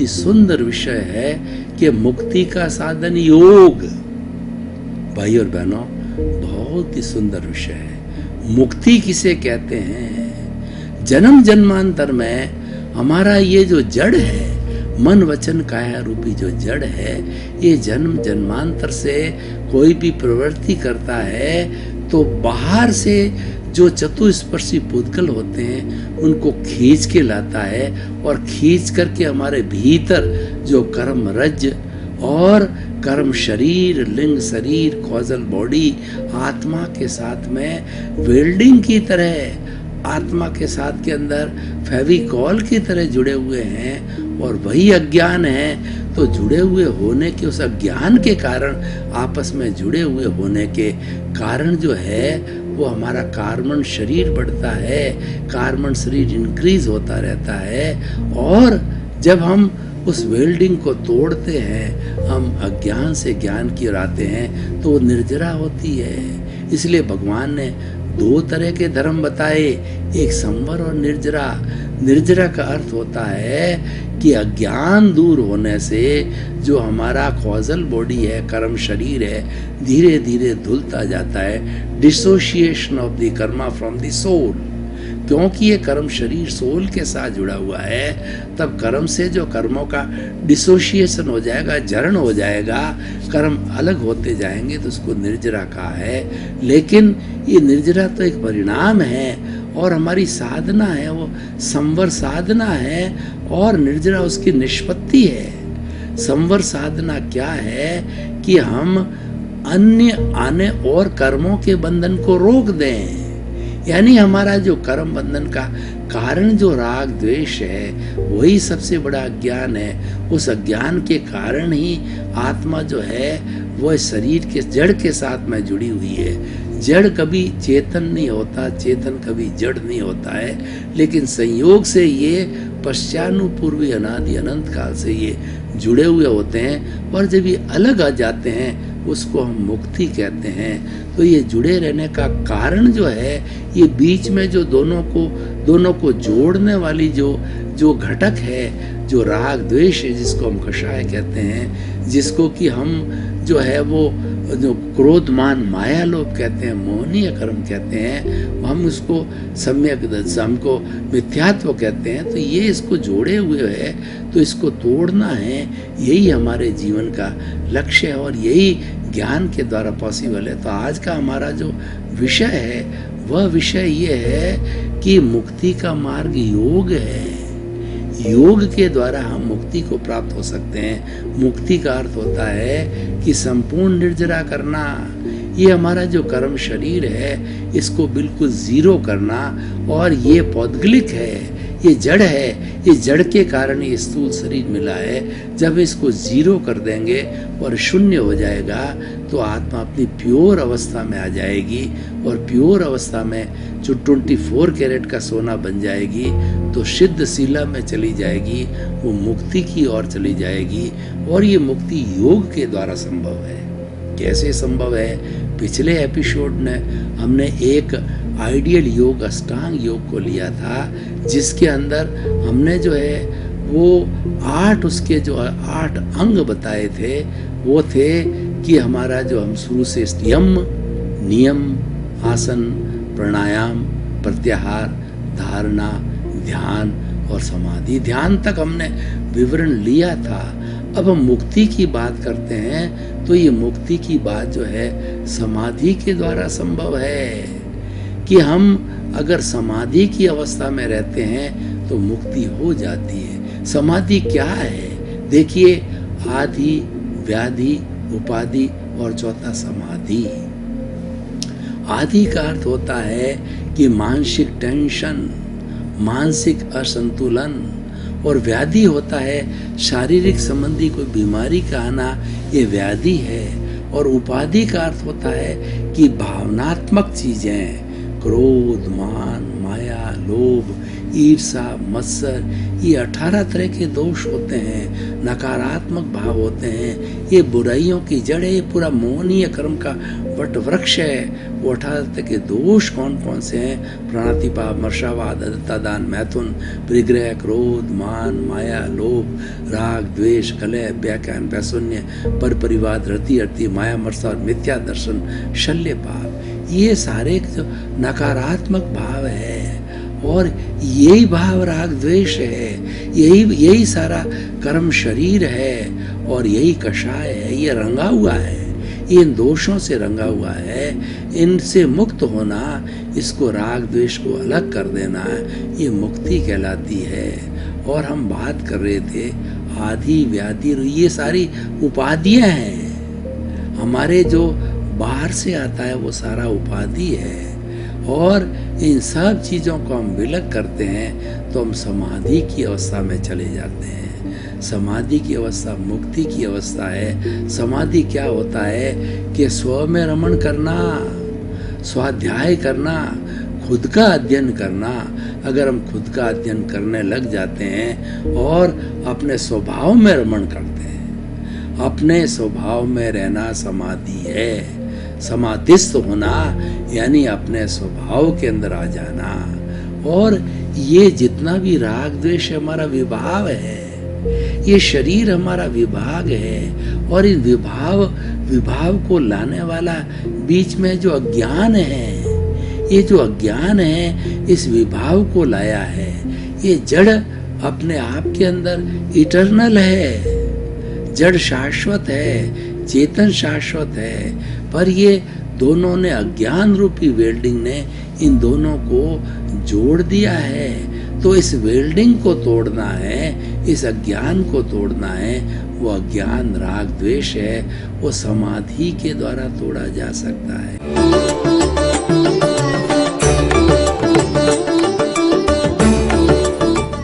ही सुंदर विषय है कि मुक्ति का साधन योग। भाई और बहनों, बहुत ही सुंदर विषय है। मुक्ति किसे कहते हैं? जन्म जन्मांतर में हमारा ये जो जड़ है, मन वचन काया रूपी जो जड़ है, ये जन्म जन्मांतर से कोई भी प्रवृत्ति करता है तो बाहर से जो चतुस्पर्शी पुद्गल होते हैं उनको खींच के लाता है, और खींच करके हमारे भीतर जो कर्म रज और कर्म शरीर, लिंग शरीर, कॉजल बॉडी आत्मा के साथ में वेल्डिंग की तरह, आत्मा के साथ के अंदर फेविकॉल की तरह जुड़े हुए हैं। और वही अज्ञान है, तो जुड़े हुए होने के उस अज्ञान के कारण, आपस में जुड़े हुए होने के कारण जो है वो हमारा कार्बन शरीर बढ़ता है, कार्बन शरीर इंक्रीज होता रहता है। और जब हम उस वेल्डिंग को तोड़ते हैं, हम अज्ञान से ज्ञान की ओर आते हैं, तो वो निर्जरा होती है। इसलिए भगवान ने दो तरह के धर्म बताए, एक संवर और निर्जरा। निर्जरा का अर्थ होता है कि अज्ञान दूर होने से जो हमारा कॉजल बॉडी है, कर्म शरीर है, धीरे धीरे धुलता जाता है। Dissociation of the karma from the soul. क्योंकि ये कर्म शरीर सोल के साथ जुड़ा हुआ है, तब कर्म से जो कर्मों का डिसोशिएशन हो जाएगा, जरण हो जाएगा, कर्म अलग होते जाएंगे, तो उसको निर्जरा कहा है। लेकिन ये निर्जरा तो एक परिणाम है, और हमारी साधना है वो संवर साधना है, और निर्जरा उसकी निष्पत्ति है। संवर साधना क्या है कि हम अन्य आने और कर्मों के बंधन को रोक दें। यानी हमारा जो कर्म बंधन का कारण जो राग द्वेष है, वही सबसे बड़ा अज्ञान है। उस अज्ञान के कारण ही आत्मा जो है वह शरीर के जड़ के साथ में जुड़ी हुई है। जड़ कभी चेतन नहीं होता, चेतन कभी जड़ नहीं होता है, लेकिन संयोग से ये पश्चानुपूर्वी अनादि अनंत काल से ये जुड़े हुए होते हैं। और जब ये अलग आ जाते हैं उसको हम मुक्ति कहते हैं। तो ये जुड़े रहने का कारण जो है, ये बीच में जो दोनों को जोड़ने वाली जो घटक है, जो राग द्वेष है, जिसको हम कषाय कहते हैं, जिसको कि हम जो है वो जो क्रोध मान माया लोभ कहते हैं, मोहनीय कर्म कहते हैं, हम उसको सम्यक हमको मिथ्यात्व कहते हैं। तो ये इसको जोड़े हुए है, तो इसको तोड़ना है, यही हमारे जीवन का लक्ष्य है, और यही ज्ञान के द्वारा पॉसिबल है। तो आज का हमारा जो विषय है वह विषय ये है कि मुक्ति का मार्ग योग है। योग के द्वारा हम मुक्ति को प्राप्त हो सकते हैं। मुक्ति का अर्थ होता है कि संपूर्ण निर्जरा करना। ये हमारा जो कर्म शरीर है इसको बिल्कुल जीरो करना, और ये पौद्गलिक है, ये जड़ है, ये जड़ के कारण ये स्थूल शरीर मिला है। जब इसको जीरो कर देंगे और शून्य हो जाएगा, तो आत्मा अपनी प्योर अवस्था में आ जाएगी, और प्योर अवस्था में जो 24 कैरेट का सोना बन जाएगी, तो सिद्ध शिला में चली जाएगी, वो मुक्ति की ओर चली जाएगी। और ये मुक्ति योग के द्वारा संभव है। कैसे संभव है? पिछले एपिसोड में हमने एक आइडियल योग, अष्टांग योग को लिया था, जिसके अंदर हमने जो है वो 8 अंग बताए थे। वो थे कि हमारा जो हम शुरू से यम, नियम, आसन, प्राणायाम, प्रत्याहार, धारणा, ध्यान और समाधि, ध्यान तक हमने विवरण लिया था। अब हम मुक्ति की बात करते हैं, तो ये मुक्ति की बात जो है समाधि के द्वारा संभव है। कि हम अगर समाधि की अवस्था में रहते हैं तो मुक्ति हो जाती है। समाधि क्या है? देखिए, आदि, व्याधि, उपाधि और चौथा समाधि। आदि का अर्थ होता है कि मानसिक टेंशन, मानसिक असंतुलन, और व्याधि होता है शारीरिक संबंधी कोई बीमारी का आना, ये व्याधि है। और उपाधि का अर्थ होता है कि भावनात्मक चीजें, क्रोध, मान, माया, लोभ, ईर्षा, मत्सर, ये 18 तरह के दोष होते हैं, नकारात्मक भाव होते हैं। ये बुराइयों की जड़ है, ये पूरा मोहनीय कर्म का वट वृक्ष है। वो 18 तरह के दोष कौन कौन से हैं? प्राणातिपात, मर्षावाद, अदत्ता दान, मैथुन, परिग्रह, क्रोध, मान, माया, लोभ, राग, द्वेष, कलह, व्याख्यान, वैशून्य, पर परिवाद, रति अर्ति, माया, मर्षा और मिथ्या दर्शन, शल्य पाप, ये सारे जो नकारात्मक भाव है और यही भाव राग द्वेष है, यही सारा कर्म शरीर है और यही कषाय है, ये रंगा हुआ है, इन दोषों से रंगा हुआ है। इनसे मुक्त होना, इसको राग द्वेष को अलग कर देना, ये मुक्ति कहलाती है। और हम बात कर रहे थे आदि व्याधि, ये सारी उपाधियां हैं। हमारे जो बाहर से आता है वो सारा उपाधि है और इन सब चीज़ों को हम विलग करते हैं तो हम समाधि की अवस्था में चले जाते हैं। समाधि की अवस्था मुक्ति की अवस्था है। समाधि क्या होता है कि स्व में रमण करना, स्वाध्याय करना, खुद का अध्ययन करना। अगर हम खुद का अध्ययन करने लग जाते हैं और अपने स्वभाव में रमण करते हैं, अपने स्वभाव में रहना समाधि है। समाधिस्थ होना यानी अपने स्वभाव के अंदर आ जाना। और ये जितना भी राग द्वेष हमारा विभाव है, ये शरीर हमारा विभाग है और इन विभाव को लाने वाला बीच में जो अज्ञान है, ये जो अज्ञान है इस विभाव को लाया है। ये जड़ अपने आप के अंदर इटर्नल है, जड़ शाश्वत है, चेतन शाश्वत है, पर ये दोनों ने, अज्ञान रूपी वेल्डिंग ने इन दोनों को जोड़ दिया है। तो इस वेल्डिंग को तोड़ना है, इस अज्ञान को तोड़ना है। वो अज्ञान राग द्वेष है, वो समाधि के द्वारा तोड़ा जा सकता है।